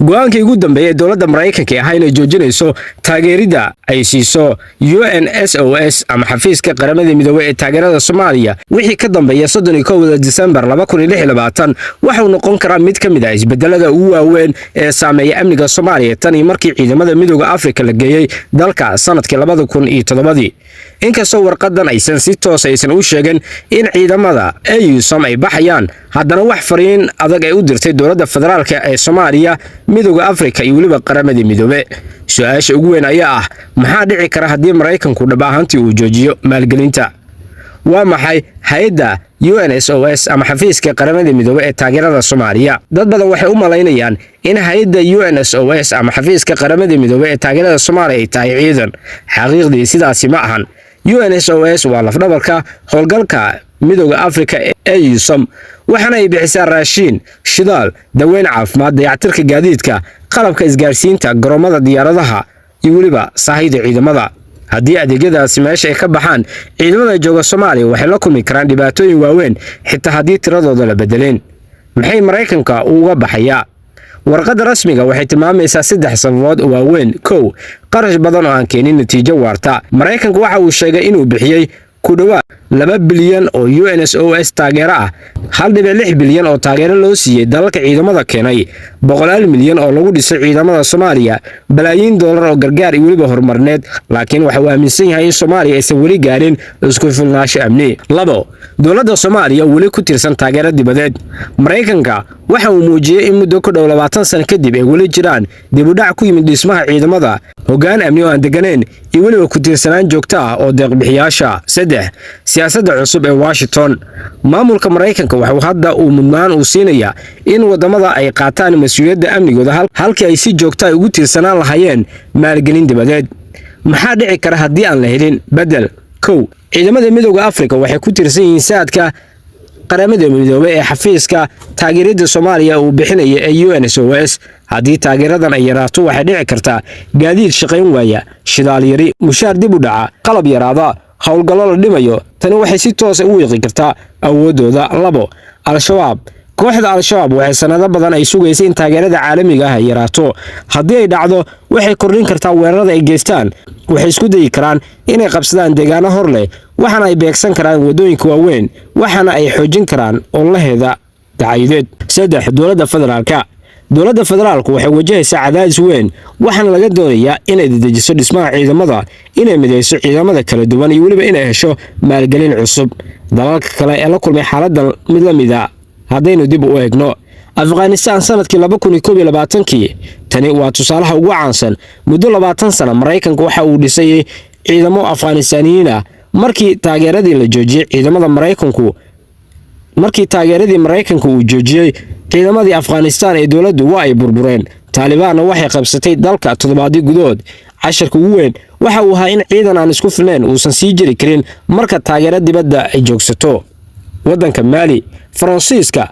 go'aankii ugu dambeeyay dowladda Mareykanka ee inay joojinayso taageerida ay siiso UNSOS ama xafiiska qaramada midoobay ee taageerada Soomaaliya wixii ka dambeeyay 31 December 2026 waxa uu noqon karaa mid ka mid ah isbedelada ugu waaweyn ee saameeya amniga Soomaaliya tan iyo markii ciidamada midowga Afrika la geeyay dalka sanadkii 2007 inkastoo warqadan aysan si toos aysan u sheegin in ciidamada AUSOM ay baxayaan haddana wax fariin adag ay u dirtay dowladda federaalka ee Soomaaliya midowga Afrika iyo waliba qaramada midoobay su'aasha ugu weyn ayaa ah maxaa dhici kara haddii Mareykanku dhab ahaantii uu joojiyo maalgelinta waa maxay hay'adda UNSOS ama xafiiska qaramada midoobay ee taageerada Soomaaliya dad badan waxay u maleynayaan in hay'adda UNSOS ama xafiiska qaramada midoobay ee taageerada Soomaaliya ay tahay ciidan xaqiiqdii sidaasi ma ahan UNSOS waa lafdhabarka howlgalka midowga Afrika ee AUSOM waxaana ay bixisaa raashin shidaal daweyn caafimaad dayactirka gaadiidka qalabka isgaarsiinta garoomada diyaaradaha iyo waliba saahida ciidamada haddii adeegyadaasi meesha ay ka baxaan ciidamada jooga Soomaaliya waxay la kulmi karaan dhibaatooyin waaweyn xitaa haddii tiradooda la bedeleen maxay Mareykanka uga baxayaa warqadda rasmiga waxay tilmaamaysaa 3 sababood waaweyn kow qarash badan oo aan keenin natiijo waarta Mareykanku waxa uu sheegay inuu bixiyay ku dhawaad 2 bilyan oo UNSOS taageero ah 1.6 bilyan oo taageero loo siiyay dalalka ciidamada keenay 100 milyan oo lagu dhisay ciidamada Soomaaliya balaayiin dollar oo gargaar iyo waliba horumarneed laakiin waxa uu aaminsan yahay in Soomaaliya aysan wali gaarin isku filnaansho amni labo dowladda Soomaaliya wali ku tirsan taageero dibadeed Mareykanka waxa uu muujiyay in muddo ku dhow 20 sano kadib ay wali jiraan dib u dhac ku yimid dhismaha ciidamada hoggaan amni oo aan deganeen iyo waliba ku tirsanaan joogto ah oo deeq bixiyaasha saddex siyaasadda cusub ee Washington maamulka Mareykanka waxa hadda uu mudnaan u siinayaa in wadamada ay qaataan mas'uuliyadda amnigooda halkii ay si joogto ah ugu tirsanaan lahaayeen maalgelin dibadeed maxaa dhici kara haddii aan la helin bedel kow ciidamada midowga Afrika waxay ku tirsan yihiin saadka qaramada midoobay ee xafiiska taageerada Soomaaliya uu bixinayo ee UNSOS haddii taageeradan ay yaraato waxay dhici kartaa gaadiid shaqayn waaya shidaal yari mushaar dib u dhaca qalab yaraada howlgallo la dhimayo tani waxay si toos ah u wiiqi kartaa awoodooda labo al-shabaab kooxda al-shabaab waxay sanado badan ay sugaysay in taageerada caalamiga ah ay yaraato haddii ay dhacdo waxay kordhin kartaa weerarada ay geystaan waxay isku dayi karaan inay qabsadaan deegaano hor leh waxaana ay beegsan karaan wadooyinka waaweyn waxaana ay xoojin karaan olaheeda dacayadeed saddex dowladda federaalku waxay wajahaysaa cadaadis weyn waxaana laga doonayaa inay dedejiso dhismaha ciidamada inay midayso ciidamada kala duwan iyo waliba inay hesho maalgelin cusub dalalka kale ee la kulmay xaaladdan mid la mid ah haddaynu dib u eegno Afghanistan sanadkii 2021 tani waa tusaalaha ugu caansan muddo 20 sano Mareykanka waxa uu dhisay ciidamo Afghaanistaaniyiin ah markii taageeradii la joojiyay ciidamada Mareykanka uu joojiyay ciidamadii Afghanistan ee dawladdu waa ay burbureen Taliban waxay qabsatay dalka toddobaadii gudood casharka ugu weyn waxa uu ahaa in ciidan aan isku filnayn uusan sii jiri karin marka taageerada dibadda ay joogsato wadanka Mali Faransiiska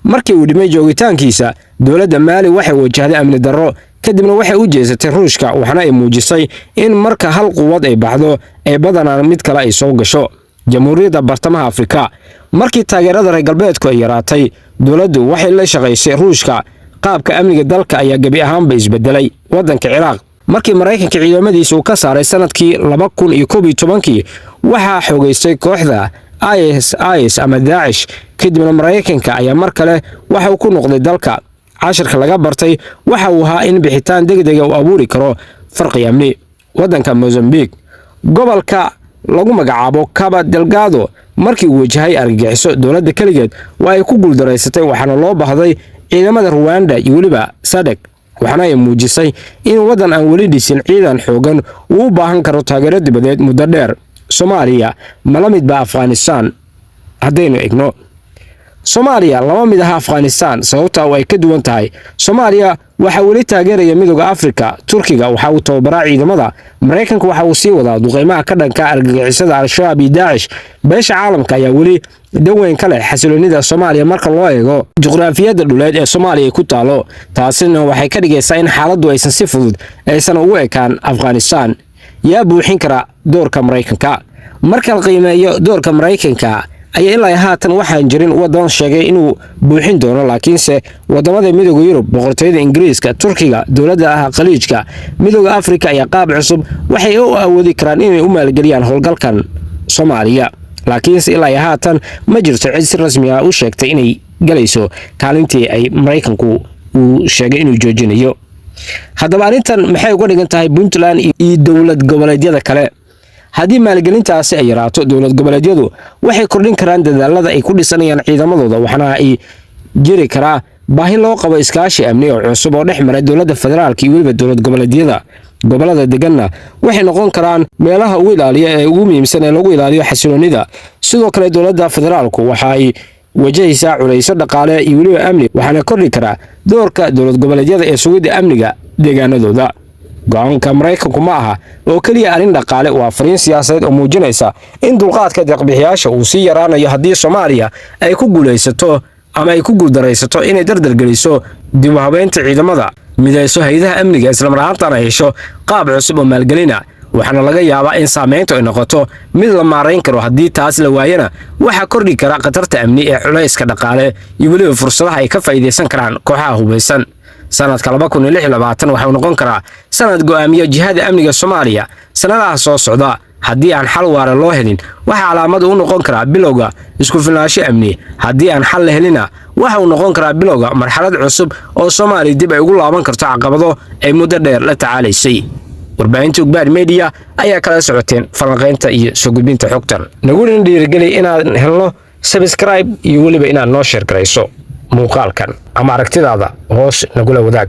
markii uu dhimay joogitaankiisa dawladda Mali waxay wajahday amni darro kadibna waxay u jeesatay Ruushka waxana ay muujisay in marka hal quwad ay baxdo ay badanaan mid kale ay soo gasho Jamhuuriyadda Bartamaha Afrika markii taageerada reer galbeedku ay yaraatay dawladdu waxay la shaqaysay Ruushka qaabka amniga dalka ayaa gabi ahaanba isbedelay wadanka Ciraaq markii Mareykanka ciidamadiisa uu ka saaray sanadkii 2011 waxa xogeystay kooxda IS ama Daesh kadibna Mareykanka ayaa mar kale waxa uu ku noqday dalka casharka laga bartay waxa uu ahaa in bixitaan degdeg ah uu abuuri karo farqi amni wadanka Mozambique gobolka lagu magacaabo Cabo Delgado markii uu wajahay argagixiso dawladda kaligeed waa ay ku guuldareysatay waxaana loo baahday ciidamada Rwanda iyo waliba SADC waxaana ay muujisay in wadan aan wali dhisin ciidan xoogan uu u baahan karo taageero dibadeed muddo dheer Soomaaliya ma mid ba Afghanistan haddaynu eegno Soomaaliya lama mid ah Afghanistan sababta oo ay ka duwan tahay Soomaaliya waxa wali taageeraya midowga Afrika Turkiga waxa uu tababaraa ciidamada Mareykanka waxa uu sii wadaa duqeymaha ka dhanka argagixisada al-shabaab iyo Daesh beesha caalamka ayaa wali daweyn kale xasiloonida Soomaaliya marka loo eego juqraafiyadda dhuleed ee Soomaaliya ku taalo taasina waxay ka dhigaysaa in xaaladdu aysan si fudud aysan ugu ekaan Afghanistan yaa buuxin kara doorka Mareykanka marka la qiimeeyo doorka Mareykanka ayaa ilaa haatan waxaan jirin wadan sheegay inuu buuxin doono, laakiinse wadamada midowga Yurub, boqortooyada Ingiriiska, Turkiga, dowladda Khaliijka, midowga Afrika ayaa qaab cusub waxay u awoodi karaan inay u maalgeliyaan howlgalkan Soomaaliya. laakiinse ilaa haatan ma jirto cid si rasmi ah u sheegtay inay galayso kaalintii ay Mareykanku uu sheegay inuu joojinayo. haddaba arrintan maxay uga dhigan tahay Puntland iyo dowlad goboleedyada kale? haddii maalgelintaasi ay yaraato, dowlad goboleedyadu waxay kordhin karaan dadaalada ay ku dhisanayaan ciidamadooda, waxaana ay jiri karaa baahi loo qabo iskaashi amni oo cusub oo dhex mara dowladda federaalka iyo weliba dowlad goboleedyada. gobolada deganna waxay noqon karaan meelaha ugu ilaaliya ee ugu muhiimsan ee lagu ilaaliyo xasiloonida. sidoo kale dowladda federaalku waxa ay wajahaysaa culayso dhaqaale iyo weliba amni, waxaana kordhi karaa doorka dowlad goboleedyada ee sugidda amniga deegaanadooda. go'aanka Mareykanku ma aha oo kaliya arrin dhaqaale, waa fariin siyaasadeed oo muujinaysa in dulqaadka deeq-bixiyaasha uu sii yaraanayo haddii Soomaaliya ay ku guuleysato ama ay ku guuldareysato inay dardar-geliso dib u habeynta ciidamada, midayso hay'adaha amniga, isla mar ahaantaana hesho qaab cusub oo maalgelina. waxaana laga yaabaa in saameyntu ay noqoto mid la maareyn karo. haddii taas la waayana waxaa kordhi kara khatarta amni ee culayska dhaqaale iyo weliba fursadaha ay ka faa'iideysan karaan kooxaha hubeysan. sanadka 2026 waxaa noqon karaa sanad go'aamiya jihada amniga Soomaaliya. sanadaha soo socda haddii aan xal waara loo helin, waxa calaamad u noqon kara bilowga isku filnaansho amni. haddii aan xal la helina, waxa uu noqon karaa bilowga marxalad cusub oo Soomaaliya dib ay ugu laaban karto caqabado ay muddo dheer la tacaalaysay. warbaahinta Ugbaad Media ayaa kala socoteen falanqaynta iyo soo gudbinta xogtan. nagu dhiirigeli inaan helno subscribe iyo weliba inaad noo share garayso muuqaalkan ama aragtidaada hoos nagula wadaag.